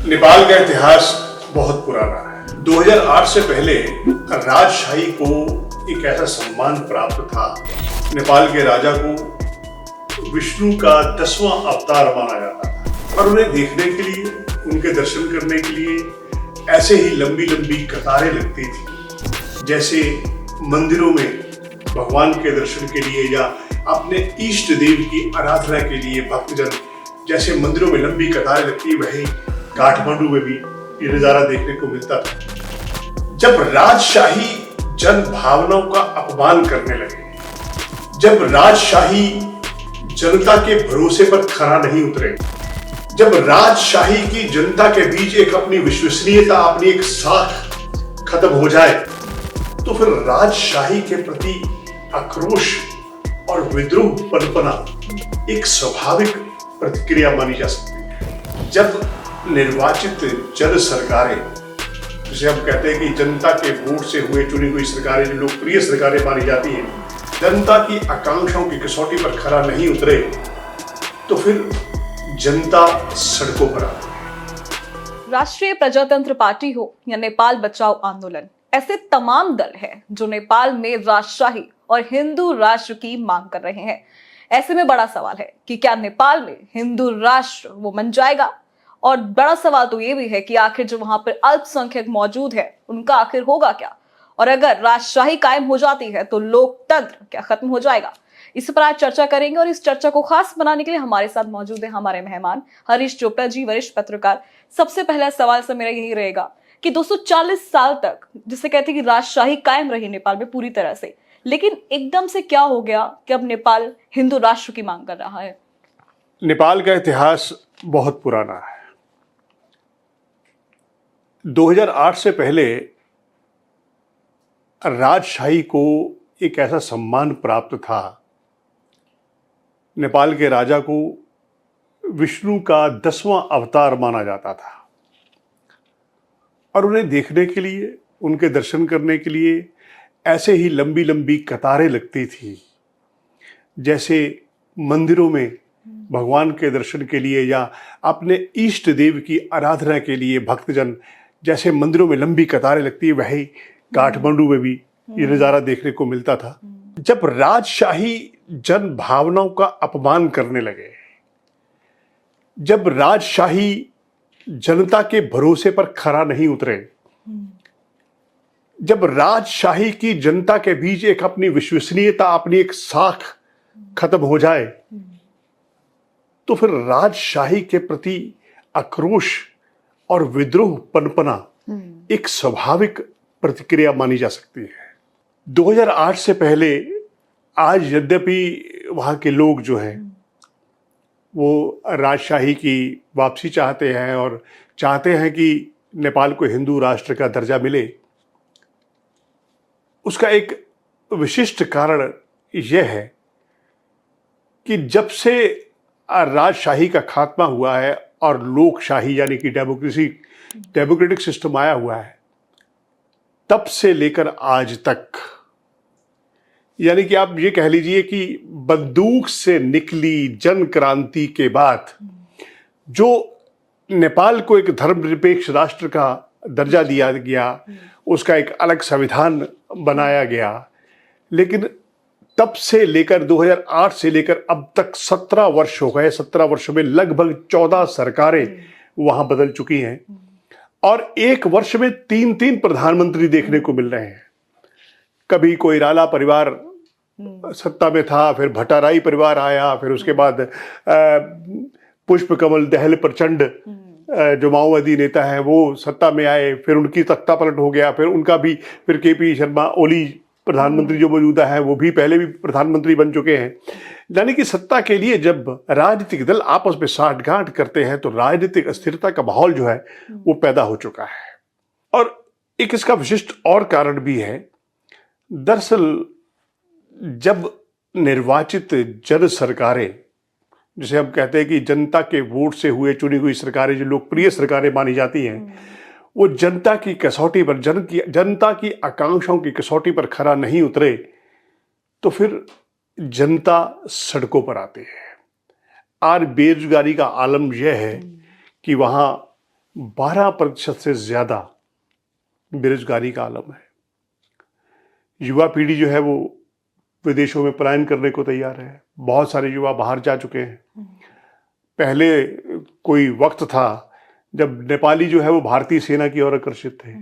नेपाल का इतिहास बहुत पुराना है। 2008 से पहले राजशाही को एक ऐसा सम्मान प्राप्त था। नेपाल के राजा को विष्णु का 10वां अवतार माना जाता था और उन्हें देखने के लिए, उनके दर्शन करने के लिए ऐसे ही लंबी लंबी कतारें लगती थी, जैसे मंदिरों में भगवान के दर्शन के लिए या अपने इष्ट देव की आराधना के लिए भक्तजन जैसे मंदिरों में लंबी कतारें लगती है, वही काठमांडू में भी ये नजारा देखने को मिलता था। जब राजशाही जन भावनाओं का अपमान करने लगे, जब राजशाही जनता के भरोसे पर खरा नहीं उतरे, जब राजशाही की जनता के बीच एक अपनी विश्वसनीयता, अपनी एक साख खत्म हो जाए, तो फिर राजशाही के प्रति आक्रोश और विद्रोह पनपना एक स्वाभाविक प्रतिक्रिया मानी जा सकती है। जब निर्वाचित जन सरकारें, जिसे हम कहते हैं कि जनता के वोट से हुए चुनी हुई सरकारें, जो लोकप्रिय सरकारें मानी जाती हैं, जनता की आकांक्षाओं की कसौटी पर खरा नहीं उतरे, तो फिर जनता सड़कों पर आती है। राष्ट्रीय प्रजातंत्र पार्टी हो या नेपाल बचाओ आंदोलन, ऐसे तमाम दल हैं जो नेपाल में राजशाही और हिंदू राष्ट्र की मांग कर रहे हैं। ऐसे में बड़ा सवाल है कि क्या नेपाल में हिंदू राष्ट्र वो बन जाएगा, और बड़ा सवाल तो ये भी है कि आखिर जो वहां पर अल्पसंख्यक मौजूद है उनका आखिर होगा क्या, और अगर राजशाही कायम हो जाती है तो लोकतंत्र क्या खत्म हो जाएगा। इस पर आज चर्चा करेंगे और इस चर्चा को खास बनाने के लिए हमारे साथ मौजूद है हमारे मेहमान हरीश चोपड़ा जी, वरिष्ठ पत्रकार। सबसे पहला सवाल से मेरा यही रहेगा कि 240 साल तक जिसे कहते हैं कि राजशाही कायम रही नेपाल में पूरी तरह से, लेकिन एकदम से क्या हो गया कि अब नेपाल हिंदू राष्ट्र की मांग कर रहा है। नेपाल का इतिहास बहुत पुराना है। 2008 से पहले राजशाही को एक ऐसा सम्मान प्राप्त था। नेपाल के राजा को विष्णु का 10वां अवतार माना जाता था और उन्हें देखने के लिए, उनके दर्शन करने के लिए ऐसे ही लंबी लंबी कतारें लगती थी, जैसे मंदिरों में भगवान के दर्शन के लिए या अपने इष्ट देव की आराधना के लिए भक्तजन जैसे मंदिरों में लंबी कतारें लगती है, वही काठमांडू में भी ये नजारा देखने को मिलता था। जब राजशाही जन भावनाओं का अपमान करने लगे, जब राजशाही जनता के भरोसे पर खरा नहीं उतरे, जब राजशाही की जनता के बीच एक अपनी विश्वसनीयता, अपनी एक साख खत्म हो जाए, तो फिर राजशाही के प्रति आक्रोश और विद्रोह पनपना एक स्वाभाविक प्रतिक्रिया मानी जा सकती है। 2008 से पहले आज यद्यपि वहाँ के लोग जो हैं वो राजशाही की वापसी चाहते हैं और चाहते हैं कि नेपाल को हिंदू राष्ट्र का दर्जा मिले, उसका एक विशिष्ट कारण यह है कि जब से राजशाही का खात्मा हुआ है और लोकशाही यानी कि डेमोक्रेटिक सिस्टम आया हुआ है, तब से लेकर आज तक, यानी कि आप ये कह लीजिए कि बंदूक से निकली जन क्रांति के बाद जो नेपाल को एक धर्मनिरपेक्ष राष्ट्र का दर्जा दिया गया, उसका एक अलग संविधान बनाया गया, लेकिन तब से लेकर 2008 से लेकर अब तक 17 वर्ष हो गए। 17 वर्षों में लगभग 14 सरकारें वहां बदल चुकी हैं और एक वर्ष में 3 प्रधानमंत्री देखने को मिल रहे हैं। कभी कोइराला परिवार सत्ता में था, फिर भट्टाराई परिवार आया, फिर उसके बाद पुष्पकमल दहल प्रचंड जो माओवादी नेता है वो सत्ता में आए, फिर उनकी तख्ता पलट हो गया, फिर उनका भी, फिर केपी शर्मा ओली प्रधानमंत्री जो मौजूदा है वो भी पहले भी प्रधानमंत्री बन चुके हैं। यानी कि सत्ता के लिए जब राजनीतिक दल आपस में साठगांठ करते हैं तो राजनीतिक अस्थिरता का माहौल जो है वो पैदा हो चुका है। और एक इसका विशिष्ट और कारण भी है। दरअसल जब निर्वाचित जन सरकारें, जिसे हम कहते हैं कि जनता के वोट से हुए चुनी हुई सरकारें, जो लोकप्रिय सरकारें मानी जाती हैं, वो जनता की कसौटी पर, जनता की आकांक्षाओं की कसौटी पर खरा नहीं उतरे, तो फिर जनता सड़कों पर आती है। आज बेरोजगारी का आलम यह है कि वहाँ 12% से ज्यादा बेरोजगारी का आलम है। युवा पीढ़ी जो है वो विदेशों में पलायन करने को तैयार है। बहुत सारे युवा बाहर जा चुके हैं। पहले कोई वक्त था जब नेपाली जो है वो भारतीय सेना की ओर आकर्षित थे।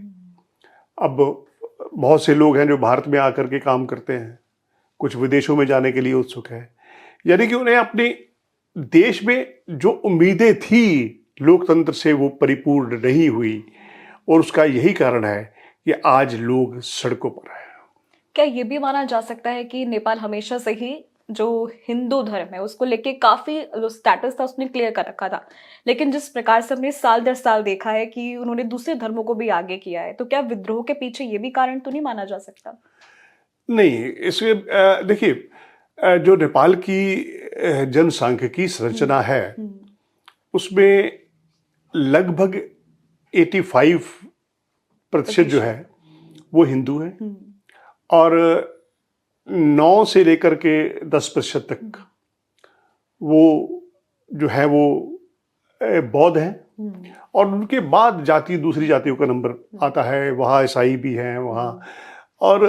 अब बहुत से लोग हैं जो भारत में आकर के काम करते हैं, कुछ विदेशों में जाने के लिए उत्सुक है। यानी कि उन्हें अपने देश में जो उम्मीदें थी लोकतंत्र से वो परिपूर्ण नहीं हुई, और उसका यही कारण है कि आज लोग सड़कों पर हैं। क्या ये भी माना जा सकता है कि नेपाल हमेशा से ही जो हिंदू धर्म है उसको लेके काफी जो स्टेटस था उसने क्लियर कर रखा था, लेकिन जिस प्रकार से हमने साल दर साल देखा है कि उन्होंने दूसरे धर्मों को भी आगे किया है, तो क्या विद्रोह के पीछे ये भी कारण तो नहीं माना जा सकता? नहीं, इसके देखिए, जो नेपाल की जनसांख्यिकी संरचना है उसमें लगभग 85% जो है वो हिंदू है, और 9 से लेकर के 10% तक वो जो है वो बौद्ध हैं, और उनके बाद दूसरी जातियों का नंबर आता है। वहाँ ईसाई भी हैं वहाँ, और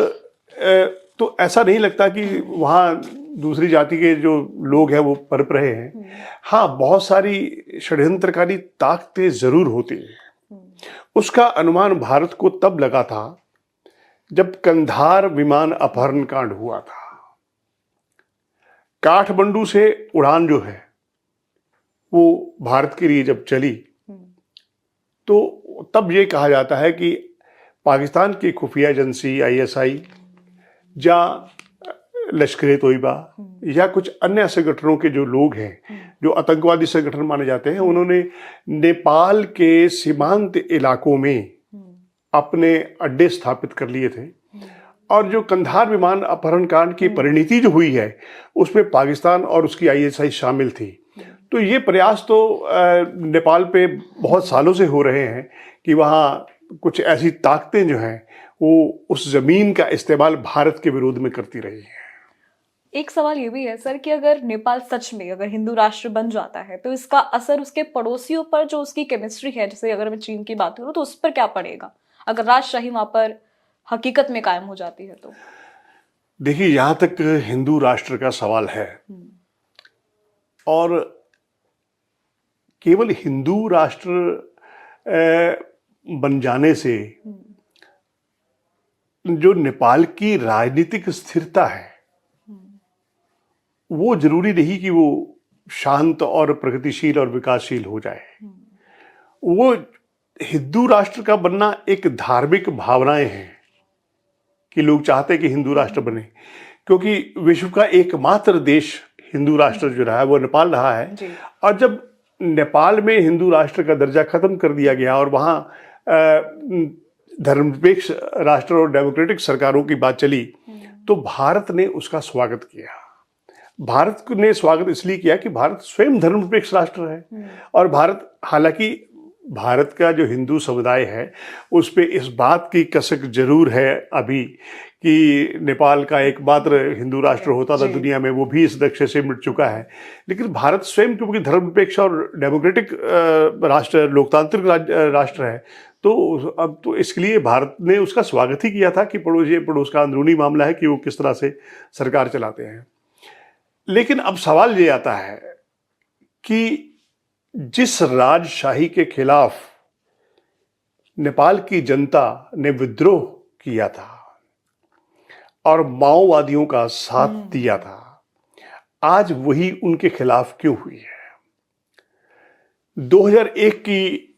तो ऐसा नहीं लगता कि वहाँ दूसरी जाति के जो लोग हैं वो पनप रहे हैं। हाँ, बहुत सारी षड्यंत्रकारी ताकतें जरूर होती हैं। उसका अनुमान भारत को तब लगा था जब कंधार विमान अपहरण कांड हुआ था। काठमांडू से उड़ान जो है वो भारत के लिए जब चली, तो तब ये कहा जाता है कि पाकिस्तान की खुफिया एजेंसी ISI या लश्कर तोयबा या कुछ अन्य संगठनों के जो लोग हैं जो आतंकवादी संगठन माने जाते हैं, उन्होंने नेपाल के सीमांत इलाकों में अपने अड्डे स्थापित कर लिए थे। और जो कंधार विमान अपहरण कांड की परिणति जो हुई है उसमें पाकिस्तान और उसकी ISI शामिल थी। तो ये प्रयास तो नेपाल पे बहुत सालों से हो रहे हैं कि वहाँ कुछ ऐसी ताकतें जो हैं वो उस जमीन का इस्तेमाल भारत के विरोध में करती रही है। एक सवाल ये भी है सर कि अगर नेपाल सच में अगर हिंदू राष्ट्र बन जाता है तो इसका असर उसके पड़ोसियों पर जो उसकी केमिस्ट्री है, जैसे अगर मैं चीन की बात करूं तो उस पर क्या पड़ेगा अगर राजशाही वहां पर हकीकत में कायम हो जाती है? तो देखिए, यहां तक हिंदू राष्ट्र का सवाल है, और केवल हिंदू राष्ट्र बन जाने से जो नेपाल की राजनीतिक स्थिरता है वो जरूरी नहीं कि वो शांत और प्रगतिशील और विकासशील हो जाए। वो हिंदू राष्ट्र का बनना एक धार्मिक भावनाएं हैं कि लोग चाहते हैं कि हिंदू राष्ट्र बने, क्योंकि विश्व का एकमात्र देश हिंदू राष्ट्र जो रहा है वो नेपाल रहा है। और जब नेपाल में हिंदू राष्ट्र का दर्जा खत्म कर दिया गया और वहाँ धर्मनिरपेक्ष राष्ट्र और डेमोक्रेटिक सरकारों की बात चली, तो भारत ने उसका स्वागत किया। भारत ने स्वागत इसलिए किया कि भारत स्वयं धर्मनिरपेक्ष राष्ट्र है, और भारत, हालांकि भारत का जो हिंदू समुदाय है उस पे इस बात की कसक जरूर है अभी कि नेपाल का एकमात्र हिंदू राष्ट्र होता था दुनिया में, वो भी इस लक्ष्य से मिट चुका है। लेकिन भारत स्वयं क्योंकि धर्मनिरपेक्ष और डेमोक्रेटिक राष्ट्र, लोकतांत्रिक राष्ट्र है, तो अब तो इसके लिए भारत ने उसका स्वागत ही किया था कि पड़ोस का अंदरूनी मामला है कि वो किस तरह से सरकार चलाते हैं। लेकिन अब सवाल ये आता है कि जिस राजशाही के खिलाफ नेपाल की जनता ने विद्रोह किया था और माओवादियों का साथ दिया था, आज वही उनके खिलाफ क्यों हुई है? 2001 की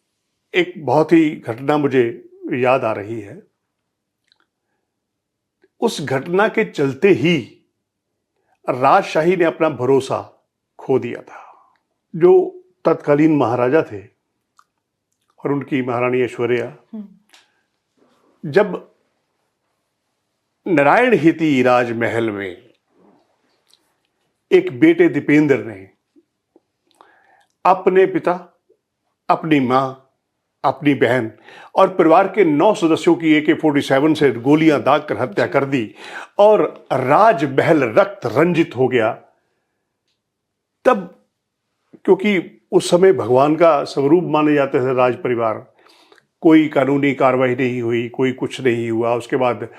एक बहुत ही घटना मुझे याद आ रही है। उस घटना के चलते ही राजशाही ने अपना भरोसा खो दिया था। जो तत्कालीन महाराजा थे और उनकी महारानी ऐश्वर्या, जब नारायण हिती राजमहल में एक बेटे दीपेंद्र ने अपने पिता, अपनी मां, अपनी बहन और परिवार के 9 सदस्यों की AK-47 से गोलियां दागकर हत्या कर दी और राजमहल रक्त रंजित हो गया, तब क्योंकि उस समय भगवान का स्वरूप माने जाते थे राज परिवार। कोई कानूनी कार्रवाई नहीं हुई, कोई कुछ नहीं हुआ। उसके बाद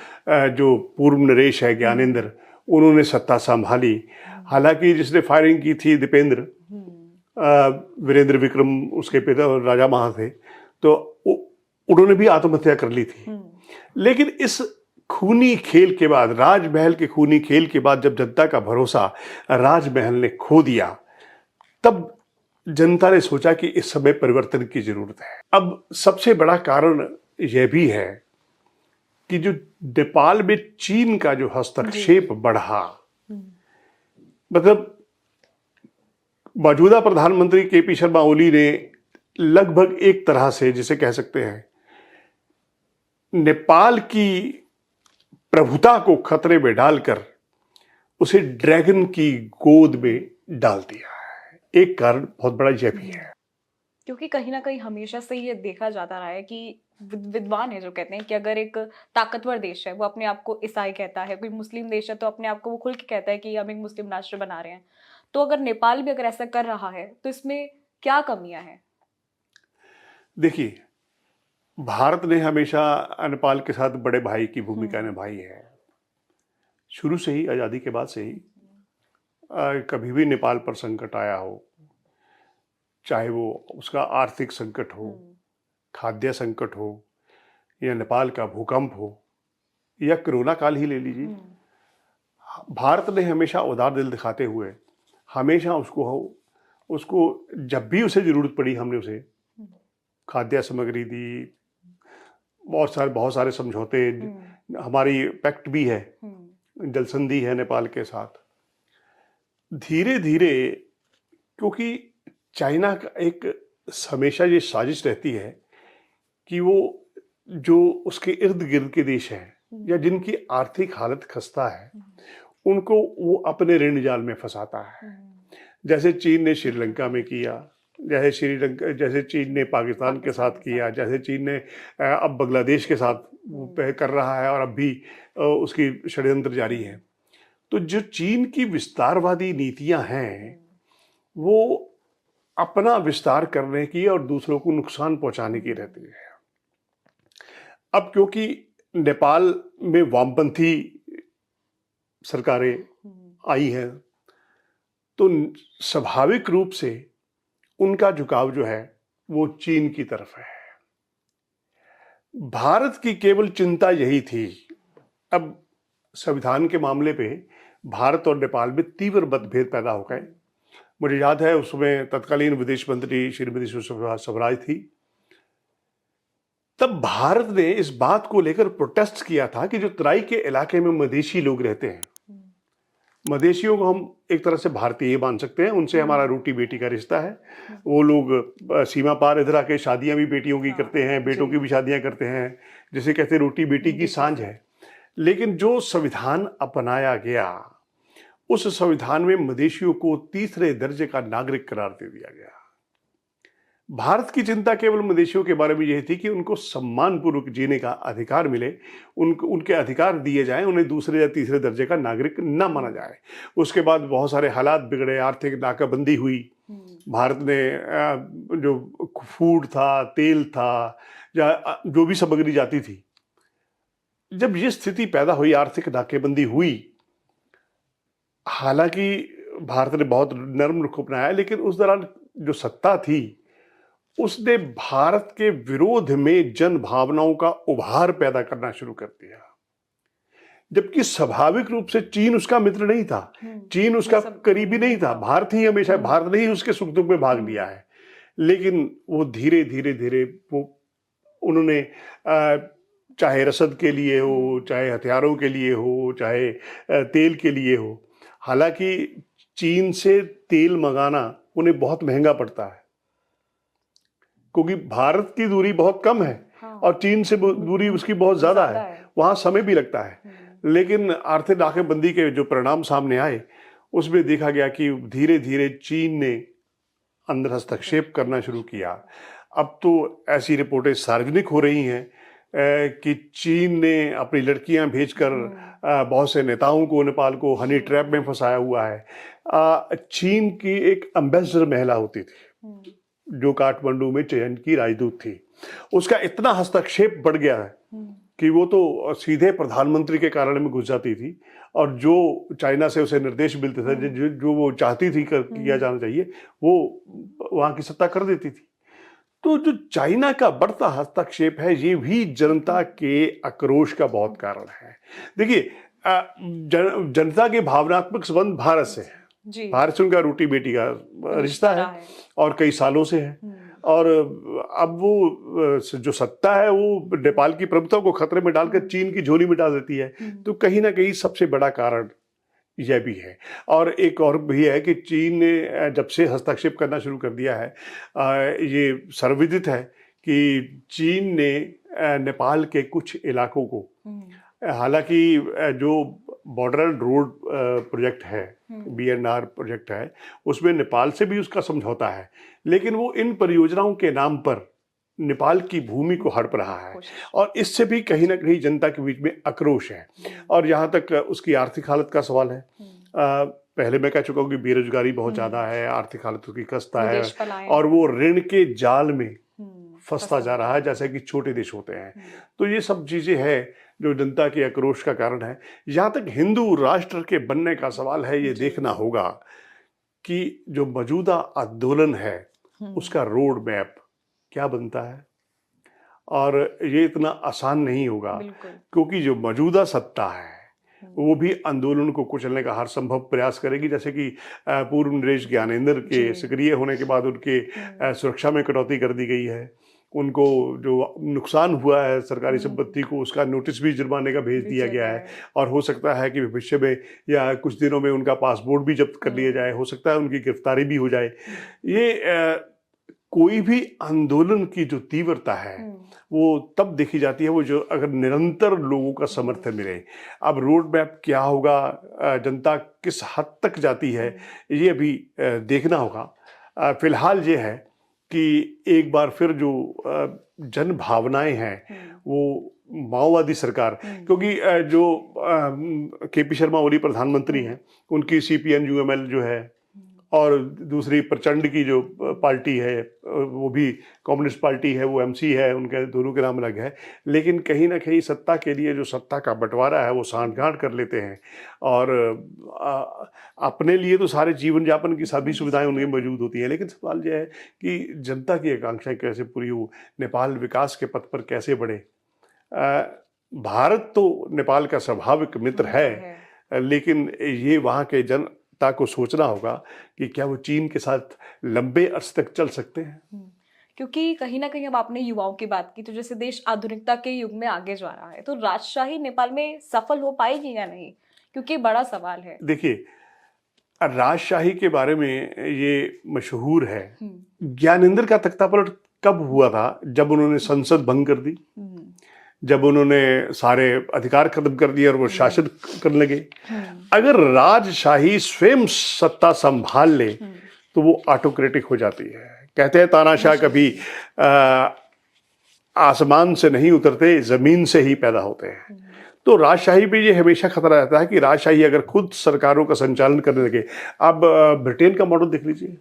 जो पूर्व नरेश है ज्ञानेंद्र, उन्होंने सत्ता संभाली। हालांकि जिसने फायरिंग की थी दीपेंद्र, वीरेंद्र विक्रम उसके पिता और राजा महा थे, तो उन्होंने भी आत्महत्या कर ली थी। लेकिन इस खूनी खेल के बाद, राजमहल के खूनी खेल के बाद, जब जनता का भरोसा राजमहल ने खो दिया, तब जनता ने सोचा कि इस समय परिवर्तन की जरूरत है। अब सबसे बड़ा कारण यह भी है कि जो नेपाल में चीन का जो हस्तक्षेप बढ़ा, मतलब मौजूदा प्रधानमंत्री केपी शर्मा ओली ने लगभग एक तरह से, जिसे कह सकते हैं, नेपाल की प्रभुता को खतरे में डालकर उसे ड्रैगन की गोद में डाल दिया है। एक कारण बहुत बड़ा यह भी है, क्योंकि कहीं ना कहीं हमेशा से ये देखा जाता रहा है कि विद्वान है जो कहते हैं कि अगर एक ताकतवर देश है वो अपने आप को ईसाई कहता है, कोई मुस्लिम देश है तो अपने आप को वो खुल के कहता है कि हम एक मुस्लिम राष्ट्र बना रहे हैं, तो अगर नेपाल भी अगर ऐसा कर रहा है तो इसमें क्या कमियां हैं? देखिए, भारत ने हमेशा नेपाल के साथ बड़े भाई की भूमिका निभाई है। शुरू से ही, आज़ादी के बाद से ही कभी भी नेपाल पर संकट आया हो, चाहे वो उसका आर्थिक संकट हो, खाद्य संकट हो, या नेपाल का भूकंप हो, या कोरोना काल ही ले लीजिए, भारत ने हमेशा उदार दिल दिखाते हुए हमेशा उसको जब भी उसे जरूरत पड़ी, हमने उसे खाद्य सामग्री दी। बहुत सारे समझौते, हमारी पैक्ट भी है, जल संधि है नेपाल के साथ। धीरे धीरे, क्योंकि चाइना का एक हमेशा ये साजिश रहती है कि वो जो उसके इर्द गिर्द के देश हैं या जिनकी आर्थिक हालत खस्ता है, उनको वो अपने ऋण जाल में फंसाता है। जैसे चीन ने श्रीलंका में किया, जैसे चीन ने पाकिस्तान के साथ किया, जैसे चीन ने अब बांग्लादेश के साथ कर रहा है, और अब भी उसकी षड्यंत्र जारी है। तो जो चीन की विस्तारवादी नीतियां हैं, वो अपना विस्तार करने की और दूसरों को नुकसान पहुंचाने की रहती है। अब क्योंकि नेपाल में वामपंथी सरकारें आई हैं, तो स्वाभाविक रूप से उनका झुकाव जो है वो चीन की तरफ है। भारत की केवल चिंता यही थी। अब संविधान के मामले पे भारत और नेपाल में तीव्र मतभेद पैदा हो गए। मुझे याद है उसमें तत्कालीन विदेश मंत्री श्रीमती सुषमा स्वराज थी। तब भारत ने इस बात को लेकर प्रोटेस्ट किया था कि जो तराई के इलाके में मधेशी लोग रहते हैं, मधेशियों को हम एक तरह से भारतीय मान सकते हैं, उनसे हमारा रोटी बेटी का रिश्ता है। वो लोग सीमा पार इधर आके शादियां भी बेटियों की करते हैं, बेटों की भी शादियां करते हैं, जिसे कहते हैं रोटी बेटी की सांझ है। लेकिन जो संविधान अपनाया गया, उस संविधान में मधेशियों को तीसरे दर्जे का नागरिक करार दे दिया गया। भारत की चिंता केवल मधेशियों के बारे में यह थी कि उनको सम्मानपूर्वक जीने का अधिकार मिले, उनके अधिकार दिए जाएं, उन्हें दूसरे या तीसरे दर्जे का नागरिक न माना जाए। उसके बाद बहुत सारे हालात बिगड़े, आर्थिक नाकाबंदी हुई। भारत ने जो फूड था, तेल था, या जो भी सामग्री जाती थी, जब ये स्थिति पैदा हुई, आर्थिक नाकेबंदी हुई, हालांकि भारत ने बहुत नरम रुख अपनाया, लेकिन उस दौरान जो सत्ता थी उसने भारत के विरोध में जन भावनाओं का उभार पैदा करना शुरू कर दिया। जबकि स्वाभाविक रूप से चीन उसका मित्र नहीं था, चीन उसका करीबी नहीं था, भारत ही हमेशा, भारत ने ही उसके सुख दुख में भाग लिया है। लेकिन वो धीरे धीरे वो उन्होंने चाहे रसद के लिए हो, चाहे हथियारों के लिए हो, चाहे तेल के लिए हो, हालांकि चीन से तेल मंगाना उन्हें बहुत महंगा पड़ता है, क्योंकि भारत की दूरी बहुत कम है, और चीन से दूरी उसकी बहुत ज्यादा है, वहां समय भी लगता है। लेकिन आर्थिक नाकेबंदी के जो परिणाम सामने आए, उसमें देखा गया कि धीरे धीरे चीन ने अंदर हस्तक्षेप करना शुरू किया। अब तो ऐसी रिपोर्टें सार्वजनिक हो रही हैं कि चीन ने अपनी लड़कियां भेजकर बहुत से नेताओं को, नेपाल को हनी ट्रैप में फंसाया हुआ है। चीन की एक एम्बेसडर महिला होती थी, जो काठमांडू में चयन की राजदूत थी, उसका इतना हस्तक्षेप बढ़ गया है कि वो तो सीधे प्रधानमंत्री के कार्यालय में घुस जाती थी और जो चाइना से उसे निर्देश मिलते थे, जो वो चाहती थी किया जाना चाहिए, वो वहाँ की सत्ता कर देती थी। तो जो चाइना का बढ़ता हस्तक्षेप है, ये भी जनता के आक्रोश का बहुत कारण है। देखिए, जनता के भावनात्मक संबंध भारत से है। भारत से उनका रोटी बेटी का रिश्ता है और कई सालों से है। और अब वो जो सत्ता है वो नेपाल की प्रभुता को खतरे में डालकर चीन की झोली में डाल देती है। तो कहीं ना कहीं सबसे बड़ा कारण यह भी है। और एक और भी है कि चीन ने जब से हस्तक्षेप करना शुरू कर दिया है, ये सर्वविदित है कि चीन ने नेपाल के कुछ इलाकों को, हालांकि जो बॉर्डर रोड प्रोजेक्ट है, BNR प्रोजेक्ट है, उसमें नेपाल से भी उसका समझौता है, लेकिन वो इन परियोजनाओं के नाम पर नेपाल की भूमि को हड़प रहा है और इससे भी कहीं ना कहीं जनता के बीच में आक्रोश है। और यहाँ तक उसकी आर्थिक हालत का सवाल है। पहले मैं कह चुका हूँ कि बेरोजगारी बहुत ज़्यादा है, आर्थिक हालत उसकी खस्ता है और वो ऋण के जाल में फंसता जा रहा है जैसे कि छोटे देश होते हैं। तो ये सब चीज़ें हैं जो जनता के आक्रोश का कारण है। यहाँ तक हिंदू राष्ट्र के बनने का सवाल है, ये देखना होगा कि जो मौजूदा आंदोलन है उसका रोड मैप क्या बनता है। और ये इतना आसान नहीं होगा क्योंकि जो मौजूदा सत्ता है वो भी आंदोलन को कुचलने का हर संभव प्रयास करेगी। जैसे कि पूर्व नरेश ज्ञानेंद्र के सक्रिय होने के बाद उनके सुरक्षा में कटौती कर दी गई है। उनको जो नुकसान हुआ है सरकारी संपत्ति को, उसका नोटिस भी जुर्माने का भेज दिया गया है। और हो सकता है कि भविष्य में या कुछ दिनों में उनका पासपोर्ट भी जब्त कर लिया जाए, हो सकता है उनकी गिरफ्तारी भी हो जाए। ये कोई भी आंदोलन की जो तीव्रता है वो तब देखी जाती है वो जो अगर निरंतर लोगों का समर्थन मिले। अब रोड मैप क्या होगा, जनता किस हद तक जाती है, ये अभी देखना होगा। फिलहाल ये है कि एक बार फिर जो जन भावनाएं हैं वो माओवादी सरकार, क्योंकि जो KP शर्मा ओली प्रधानमंत्री हैं, उनकी CPN UML जो है और दूसरी प्रचंड की जो पार्टी है वो भी कम्युनिस्ट पार्टी है, वो MC है, उनके दोनों के नाम अलग है। लेकिन कहीं ना कहीं सत्ता के लिए जो सत्ता का बंटवारा है वो सांठगांठ कर लेते हैं और अपने लिए तो सारे जीवन यापन की सभी सुविधाएं उनमें मौजूद होती हैं। लेकिन सवाल यह है कि जनता की आकांक्षाएं कैसे पूरी हो, नेपाल विकास के पथ पर कैसे बढ़े। भारत तो नेपाल का स्वाभाविक मित्र है, लेकिन ये वहाँ के जनता को सोचना होगा कि क्या वो चीन के साथ लंबे अर्से तक चल सकते हैं। क्योंकि कहीं ना कहीं अब आपने युवाओं की बात की, तो जैसे देश आधुनिकता के युग में आगे जा रहा है, तो राजशाही नेपाल में सफल हो पाएगी या नहीं, क्योंकि बड़ा सवाल है। देखिए, राजशाही के बारे में ये मशहूर है, ज्ञानेंद्र का तख्तापलट कब हुआ था? जब उन्होंने संसद भंग कर दी, जब उन्होंने सारे अधिकार खत्म कर दिए और वो शासन करने लगे। अगर राजशाही स्वयं सत्ता संभाल ले तो वो ऑटोक्रेटिक हो जाती है। कहते हैं तानाशाह कभी आसमान से नहीं उतरते, जमीन से ही पैदा होते हैं। तो राजशाही पे ये हमेशा खतरा रहता है कि राजशाही अगर खुद सरकारों का संचालन करने लगे। अब ब्रिटेन का मॉडल देख लीजिए,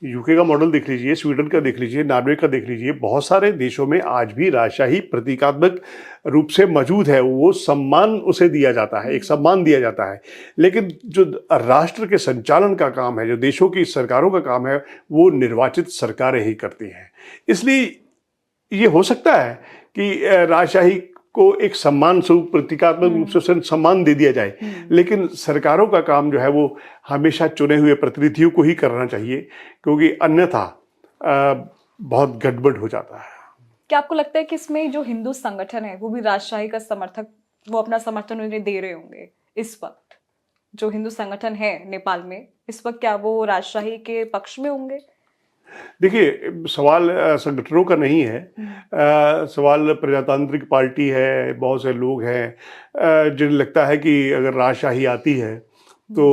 UK का मॉडल देख लीजिए, स्वीडन का देख लीजिए, नॉर्वे का देख लीजिए, बहुत सारे देशों में आज भी राजशाही प्रतीकात्मक रूप से मौजूद है। वो सम्मान उसे दिया जाता है, एक सम्मान दिया जाता है। लेकिन जो राष्ट्र के संचालन का काम है, जो देशों की सरकारों का काम है, वो निर्वाचित सरकारें ही करती हैं। इसलिए ये हो सकता है कि राजशाही को एक सम्मान स्वरूप प्रतीकात्मक रूप से उसे सम्मान दे दिया जाए, लेकिन सरकारों का काम जो है वो हमेशा चुने हुए प्रतिनिधियों को ही करना चाहिए, क्योंकि अन्यथा बहुत गड़बड़ हो जाता है। क्या आपको लगता है कि इसमें जो हिंदू संगठन है वो भी राजशाही का समर्थक, वो अपना समर्थन उन्हें दे रहे होंगे इस वक्त? जो हिंदू संगठन है नेपाल में इस वक्त, क्या वो राजशाही के पक्ष में होंगे? देखिए, सवाल संगठनों का नहीं है, सवाल प्रजातांत्रिक पार्टी है। बहुत से लोग हैं जिन्हें लगता है कि अगर राजशाही आती है तो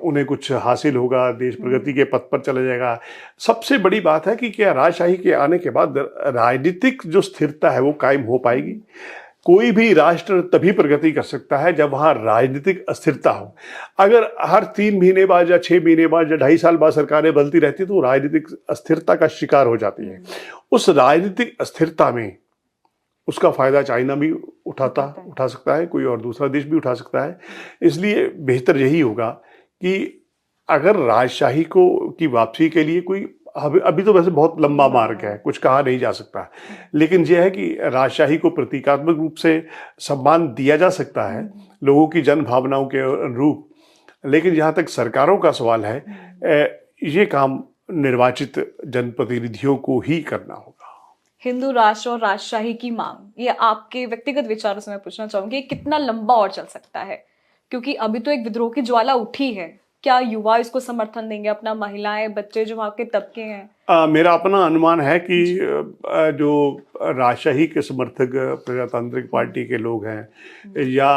उन्हें कुछ हासिल होगा, देश प्रगति के पथ पर चला जाएगा। सबसे बड़ी बात है कि क्या राजशाही के आने के बाद राजनीतिक जो स्थिरता है वो कायम हो पाएगी? कोई भी राष्ट्र तभी प्रगति कर सकता है जब वहां राजनीतिक अस्थिरता हो। अगर हर 3 महीने बाद या 6 महीने बाद या 2.5 साल बाद सरकारें बदलती रहती तो राजनीतिक अस्थिरता का शिकार हो जाती है। उस राजनीतिक अस्थिरता में उसका फायदा चाइना भी उठा सकता है, कोई और दूसरा देश भी उठा सकता है। इसलिए बेहतर यही होगा कि अगर राजशाही की वापसी के लिए कोई अभी तो वैसे बहुत लंबा मार्ग है, कुछ कहा नहीं जा सकता, लेकिन यह है कि राजशाही को प्रतीकात्मक रूप से सम्मान दिया जा सकता है लोगों की जन भावनाओं के अनुरूप। लेकिन जहाँ तक सरकारों का सवाल है, ये काम निर्वाचित जनप्रतिनिधियों को ही करना होगा। हिंदू राष्ट्र और राजशाही की मांग, ये आपके व्यक्तिगत विचारों से मैं पूछना चाहूंगी, कितना लंबा और चल सकता है? क्योंकि अभी तो एक विद्रोह की ज्वाला उठी है, क्या युवा इसको समर्थन देंगे, अपना महिलाएं, बच्चे, जो वहाँ के तबके हैं? मेरा अपना अनुमान है कि जो राजशाही के समर्थक प्रजातांत्रिक पार्टी के लोग हैं या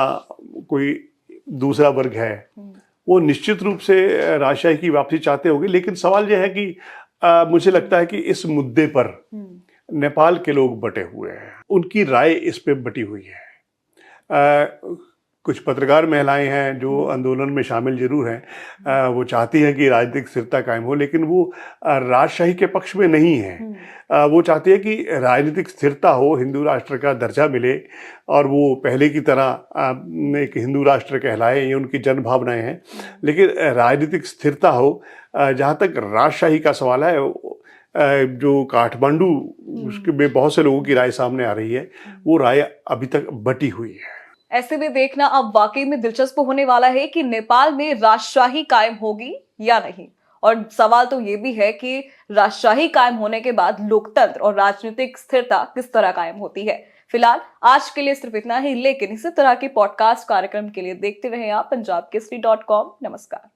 कोई दूसरा वर्ग है, वो निश्चित रूप से राजशाही की वापसी चाहते होंगे। लेकिन सवाल यह है कि मुझे लगता है कि इस मुद्दे पर नेपाल के लोग बटे हुए हैं, उनकी राय इस पे बटी हुई है। कुछ पत्रकार महिलाएं हैं जो आंदोलन में शामिल जरूर हैं, वो चाहती हैं कि राजनीतिक स्थिरता कायम हो, लेकिन वो राजशाही के पक्ष में नहीं है। वो चाहती है कि राजनीतिक स्थिरता हो, हिंदू राष्ट्र का दर्जा मिले और वो पहले की तरह एक हिंदू राष्ट्र कहलाए, ये उनकी जन भावनाएं हैं। लेकिन राजनीतिक स्थिरता हो, जहाँ तक राजशाही का सवाल है, जो काठमांडू उसके में बहुत से लोगों की राय सामने आ रही है, वो राय अभी तक बटी हुई है। ऐसे में देखना अब वाकई में दिलचस्प होने वाला है कि नेपाल में राजशाही कायम होगी या नहीं। और सवाल तो ये भी है कि राजशाही कायम होने के बाद लोकतंत्र और राजनीतिक स्थिरता किस तरह कायम होती है। फिलहाल आज के लिए सिर्फ इतना ही, लेकिन इसी तरह के पॉडकास्ट कार्यक्रम के लिए देखते रहे आप punjabkesari.com। नमस्कार।